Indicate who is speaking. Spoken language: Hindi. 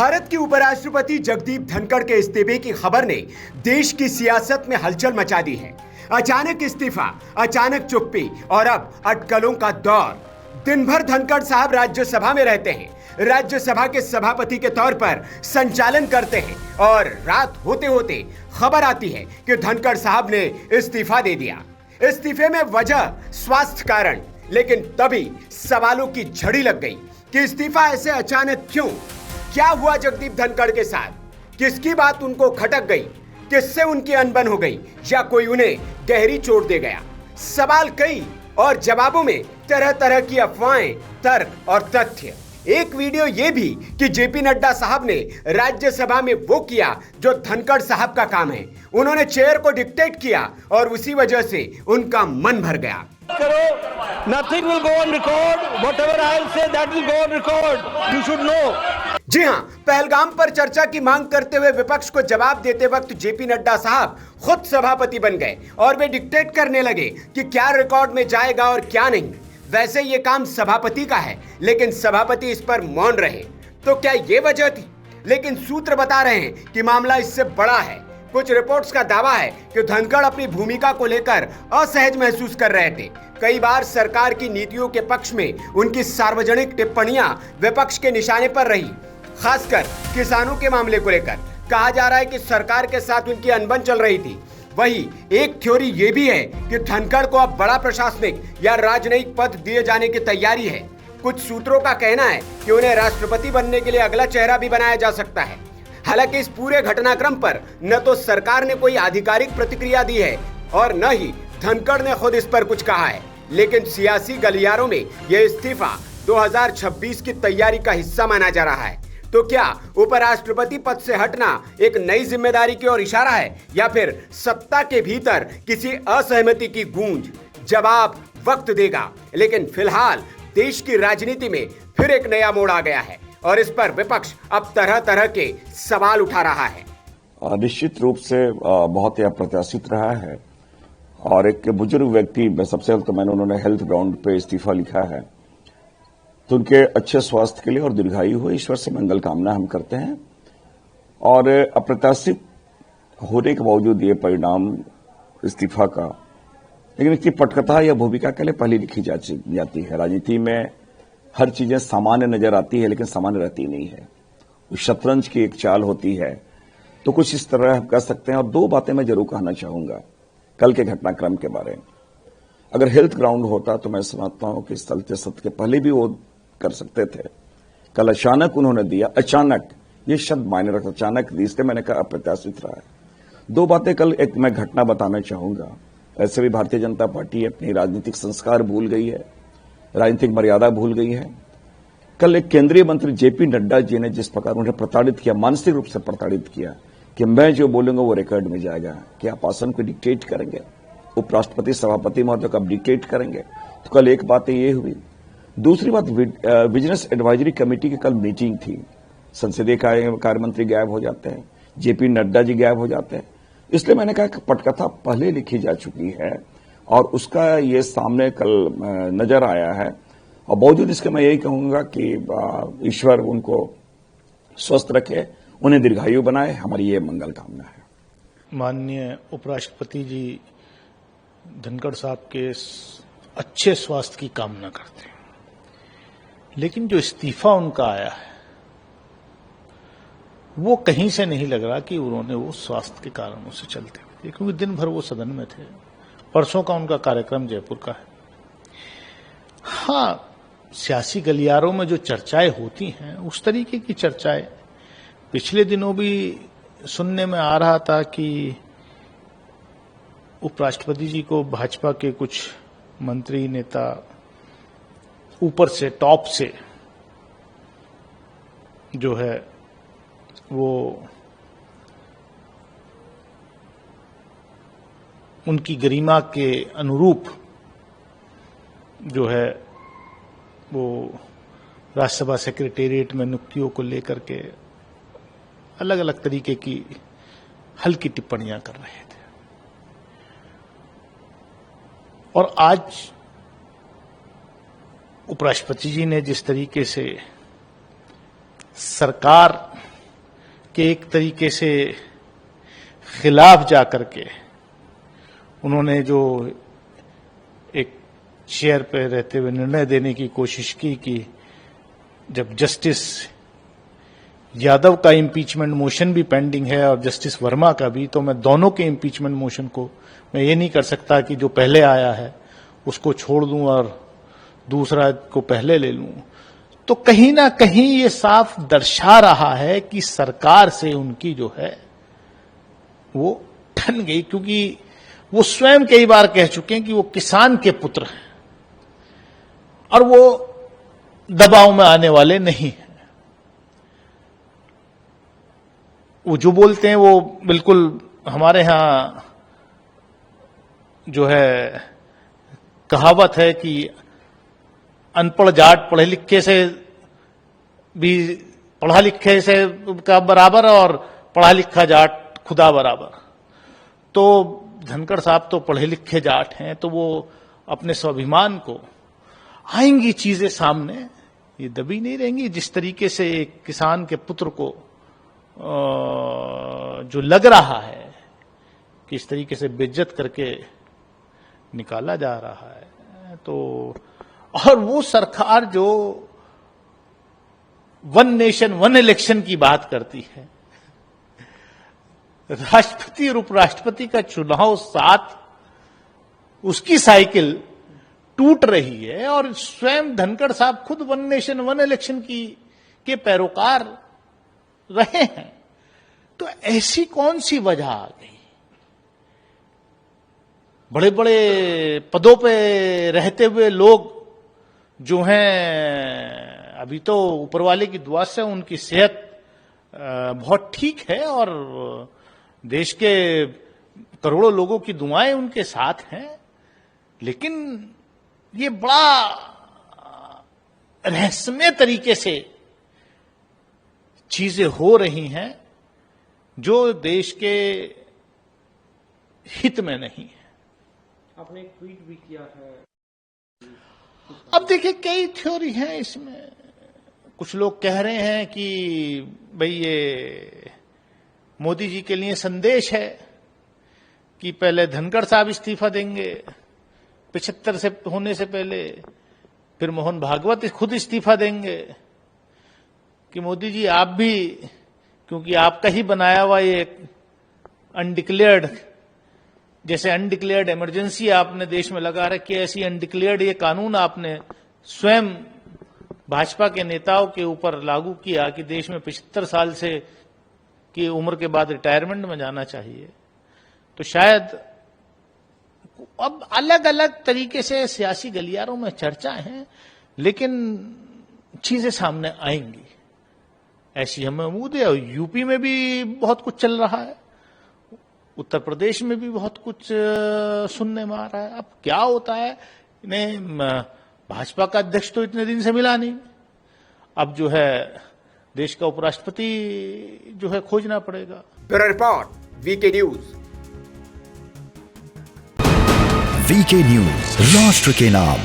Speaker 1: भारत के उपराष्ट्रपति जगदीप धनखड़ के इस्तीफे की खबर ने देश की सियासत में हलचल मचा दी है। अचानक इस्तीफा, अचानक चुप्पी और अब अटकलों का दौर। दिन भर धनखड़ साहब राज्यसभा में रहते हैं, राज्यसभा के सभापति के तौर पर संचालन करते हैं और रात होते होते खबर आती है कि धनखड़ साहब ने इस्तीफा दे दिया। इस्तीफे में वजह स्वास्थ्य कारण, लेकिन तभी सवालों की झड़ी लग गई कि इस्तीफा ऐसे अचानक क्यों? क्या हुआ जगदीप धनखड़ के साथ? किसकी बात उनको खटक गई? किससे उनकी अनबन हो गई या कोई उन्हें गहरी चोट दे गया? सवाल कई और जवाबों में तरह तरह की अफवाहें, तर्क और तथ्य। एक वीडियो ये भी कि जेपी नड्डा साहब ने राज्यसभा में वो किया जो धनखड़ साहब का काम है। उन्होंने चेयर को डिक्टेट किया और उसी वजह से उनका मन भर गया।
Speaker 2: Nothing will go on record. Whatever I'll say, that will go on record. You should know.
Speaker 1: जी हां, पहलगाम पर चर्चा की मांग करते हुए विपक्ष को जवाब देते वक्त जेपी नड्डा साहब खुद सभापति बन गए और वे डिक्टेट करने लगे कि क्या रिकॉर्ड में जाएगा और क्या नहीं। वैसे ये काम सभापति का है, लेकिन सभापति इस पर मौन रहे। तो क्या ये वजह थी? लेकिन सूत्र बता रहे हैं कि मामला इससे बड़ा है। कुछ रिपोर्ट्स का दावा है कि धनखड़ अपनी भूमिका को लेकर असहज महसूस कर रहे थे। कई बार सरकार की नीतियों के पक्ष में उनकी सार्वजनिक टिप्पणियां विपक्ष के निशाने पर रही, खासकर किसानों के मामले को लेकर। कहा जा रहा है कि सरकार के साथ उनकी अनबन चल रही थी। वहीं एक थ्योरी ये भी है कि धनखड़ को अब बड़ा प्रशासनिक या राजनयिक पद दिए जाने की तैयारी है। कुछ सूत्रों का कहना है कि उन्हें राष्ट्रपति बनने के लिए अगला चेहरा भी बनाया जा सकता है। हालांकि इस पूरे घटनाक्रम पर न तो सरकार ने कोई आधिकारिक प्रतिक्रिया दी है और न ही धनखड़ ने खुद इस पर कुछ कहा है, लेकिन सियासी गलियारों में यह इस्तीफा 2026 की तैयारी का हिस्सा माना जा रहा है। तो क्या उपराष्ट्रपति पद से हटना एक नई जिम्मेदारी की ओर इशारा है या फिर सत्ता के भीतर किसी असहमति की गूंज? जवाब वक्त देगा, लेकिन फिलहाल देश की राजनीति में फिर एक नया मोड़ आ गया है और इस पर विपक्ष अब तरह तरह के सवाल उठा रहा है।
Speaker 3: निश्चित रूप से बहुत ही अप्रत्याशित रहा है और एक बुजुर्ग व्यक्ति, सबसे पहले तो उन्होंने हेल्थ ग्राउंड पे इस्तीफा लिखा है, तो उनके अच्छे स्वास्थ्य के लिए और दीर्घायु हो, ईश्वर से मंगल कामना हम करते हैं। और अप्रत्याशित होने के बावजूद ये परिणाम इस्तीफा का, लेकिन इसकी पटकथा या भूमिका के लिए पहले लिखी जाती है। राजनीति में हर चीजें सामान्य नजर आती है, लेकिन सामान्य रहती नहीं है। उस शतरंज की एक चाल होती है, तो कुछ इस तरह हम कह सकते हैं। और दो बातें मैं जरूर कहना चाहूंगा कल के घटनाक्रम के बारे में। अगर हेल्थ ग्राउंड होता तो मैं समझता हूं कि चलते सत्र के पहले भी वो कर सकते थे। कल अचानक उन्होंने दिया, अचानक ये शब्द मायने रखता, अचानक, इसलिए मैंने कहा अप्रत्याशित रहा है। दो बातें कल, एक मैं घटना बताना चाहूंगा। ऐसे भी भारतीय जनता पार्टी अपनी राजनीतिक संस्कार भूल गई है, राजनीतिक मर्यादा भूल गई है। कल एक केंद्रीय मंत्री जेपी नड्डा जी ने जिस प्रकार उन्हें प्रताड़ित किया, मानसिक रूप से प्रताड़ित किया कि मैं जो बोलूंगा वो रिकॉर्ड में जाएगा, कि आप आसन को डिक्टेट करेंगे, उपराष्ट्रपति सभापति महोदय को आप डिक्टेट करेंगे। तो कल एक बात ये हुई। दूसरी बात, विजिलेंस एडवाइजरी कमेटी की कल मीटिंग थी। संसदीय कार्य मंत्री गायब हो जाते हैं, जेपी नड्डा जी गायब हो जाते हैं। इसलिए मैंने कहा कि पटकथा पहले लिखी जा चुकी है और उसका ये सामने कल नजर आया है। और बावजूद इसके मैं यही कहूंगा कि ईश्वर उनको स्वस्थ रखे, उन्हें दीर्घायु बनाए, हमारी ये मंगल कामना है।
Speaker 2: माननीय उपराष्ट्रपति जी धनखड़ साहब के अच्छे स्वास्थ्य की कामना करते हैं, लेकिन जो इस्तीफा उनका आया है वो कहीं से नहीं लग रहा कि उन्होंने वो स्वास्थ्य के कारणों से चलते हुए, क्योंकि दिन भर वो सदन में थे। परसों का उनका कार्यक्रम जयपुर का है। हाँ, सियासी गलियारों में जो चर्चाएं होती हैं उस तरीके की चर्चाएं पिछले दिनों भी सुनने में आ रहा था कि उपराष्ट्रपति जी को भाजपा के कुछ मंत्री नेता ऊपर से, टॉप से जो है वो उनकी गरिमा के अनुरूप जो है वो राज्यसभा सेक्रेटेरिएट में नियुक्तियों को लेकर के अलग अलग तरीके की हल्की टिप्पणियां कर रहे थे। और आज उपराष्ट्रपति जी ने जिस तरीके से सरकार कि एक तरीके से खिलाफ जा करके उन्होंने जो एक चेयर पे रहते हुए निर्णय देने की कोशिश की कि जब जस्टिस यादव का इम्पीचमेंट मोशन भी पेंडिंग है और जस्टिस वर्मा का भी, तो मैं दोनों के इम्पीचमेंट मोशन को मैं ये नहीं कर सकता कि जो पहले आया है उसको छोड़ दूं और दूसरा को पहले ले लूं। तो कहीं ना कहीं ये साफ दर्शा रहा है कि सरकार से उनकी जो है वो ठन गई, क्योंकि वो स्वयं कई बार कह चुके हैं कि वो किसान के पुत्र हैं और वो दबाव में आने वाले नहीं हैं। वो जो बोलते हैं वो बिल्कुल हमारे यहां जो है कहावत है कि अनपढ़ जाट पढ़े लिखे से भी पढ़ा लिखे से का बराबर और पढ़ा लिखा जाट खुदा बराबर। तो धनखड़ साहब तो पढ़े लिखे जाट हैं, तो वो अपने स्वाभिमान को आएंगी चीजें सामने, ये दबी नहीं रहेंगी। जिस तरीके से एक किसान के पुत्र को जो लग रहा है कि इस तरीके से बेइज्जत करके निकाला जा रहा है, तो और वो सरकार जो वन नेशन वन इलेक्शन की बात करती है, राष्ट्रपति और उपराष्ट्रपति का चुनाव साथ उसकी साइकिल टूट रही है और स्वयं धनखड़ साहब खुद वन नेशन वन इलेक्शन के पैरोकार रहे हैं। तो ऐसी कौन सी वजह आ गई? बड़े बड़े पदों पे रहते हुए लोग जो हैं, अभी तो ऊपर वाले की दुआ से उनकी सेहत बहुत ठीक है और देश के करोड़ों लोगों की दुआएं उनके साथ हैं, लेकिन ये बड़ा रहस्यमय तरीके से चीजें हो रही हैं जो देश के हित में नहीं है।
Speaker 4: आपने एक ट्वीट भी किया है।
Speaker 2: अब देखिए कई थ्योरी हैं इसमें। कुछ लोग कह रहे हैं कि भाई ये मोदी जी के लिए संदेश है कि पहले धनखड़ साहब इस्तीफा देंगे 75 से होने से पहले, फिर मोहन भागवत खुद इस्तीफा देंगे कि मोदी जी आप भी, क्योंकि आपका ही बनाया हुआ ये अनडिक्लेयर्ड, जैसे अनडिक्लेयर्ड इमरजेंसी आपने देश में लगा रखी है, ऐसी अनडिक्लेयर्ड ये कानून आपने स्वयं भाजपा के नेताओं के ऊपर लागू किया कि देश में 75 साल से की उम्र के बाद रिटायरमेंट में जाना चाहिए। तो शायद अब अलग अलग तरीके से सियासी गलियारों में चर्चा है, लेकिन चीजें सामने आएंगी ऐसी हमें उम्मीद है। यूपी में भी बहुत कुछ चल रहा है, उत्तर प्रदेश में भी बहुत कुछ सुनने में आ रहा है। अब क्या होता है, इन्हें भाजपा का अध्यक्ष तो इतने दिन से मिला नहीं, अब जो है देश का उपराष्ट्रपति जो है खोजना पड़ेगा।
Speaker 1: Bureau report VK news.
Speaker 5: VK news, राष्ट्र के नाम।